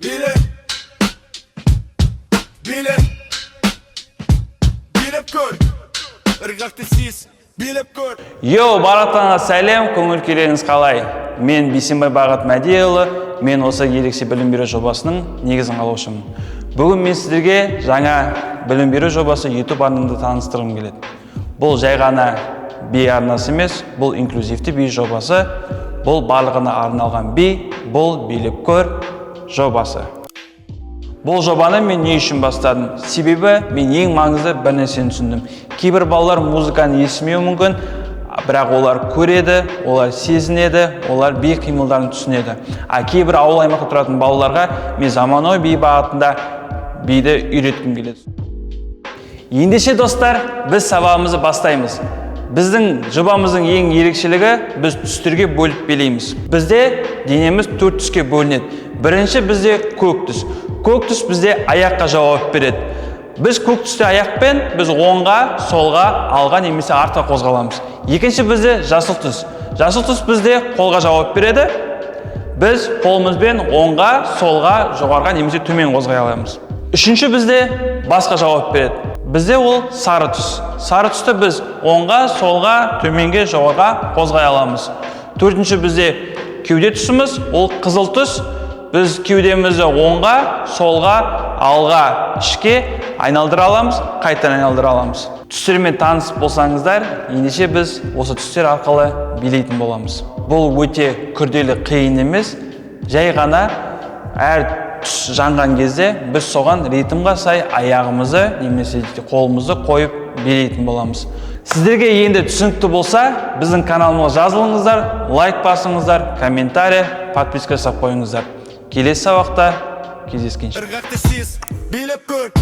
Bilip kör. Irgakты siz bilip kör. Йоу, барлықтарыңа сәлем, көңіл күйлеріңіз қалай? Мен Бейсенбай Бағат Мәдиұлы, мен осы ерекше білім беру жобасының негізін қалаушымын. Бүгін мен сіздерге жаңа білім беру жобасы YouTube арнамды таныстырғым келеді. Бұл жай ғана би арнасы емес, бұл инклюзивті би жобасы, бұл барлығына арналған би, бұл билеп көр жобасы. Бұл жобаны мен не үшін бастадым? Себебі мен ең маңызды бір нәрсені түсіндім. Кейбір балалар музыканы естімеуі мүмкін, бірақ олар көреді, олар сезінеді, олар би қимылдарын түсінеді. Кейбір ауыл аймақта тұратын балаларға мен заманауи би бағытында биді үйреткім келеді. Ендеше достар, біз сабағымызды бастаймыз. Біздің жобамыздың ең ерекшелігі біз түстерге бөліп билейміз. Бізде денеміз 4 түске бөлінеді. Бірінші бізде көк түс. Көк түс бізде аяққа жауап береді. Біз көк түсте аяқпен біз оңға, солға, алға немесе артқа қозғаламыз. Екінші бізде жасыл түс. Жасыл түс бізде қолға жауап береді. Біз қолымызбен оңға, солға, жоғарға немесе төмен қозғай аламыз. Үшінші бізде басқа жауап береді. Бізде ол сары түс. Сары түсті біз оңға, солға, төменге, жоғарға қозғай аламыз. Төртінші бізде кеуде түсіміз, ол қызыл түс. Біз кеудемізді оңға, солға, алға, ішке айналдыра аламыз, қайтадан айналдыра аламыз. Түстермен таныс болсаңыздар, ендеше біз осы түстер арқылы билейтін боламыз. Бұл өте күрделі қиын емес, жай ғана әр түс жанған кезде біз соған ритмға сай аяғымызды немесе қолымызды қойып билейтін боламыз. Сіздерге енді түсінікті болса, біздің каналымызға жазылыңыздар, лайк басыңыздар, комментарий, подписка жасап қойыңыздар. Келесі сабақта кездескенше. Irgakты siz bilip kör.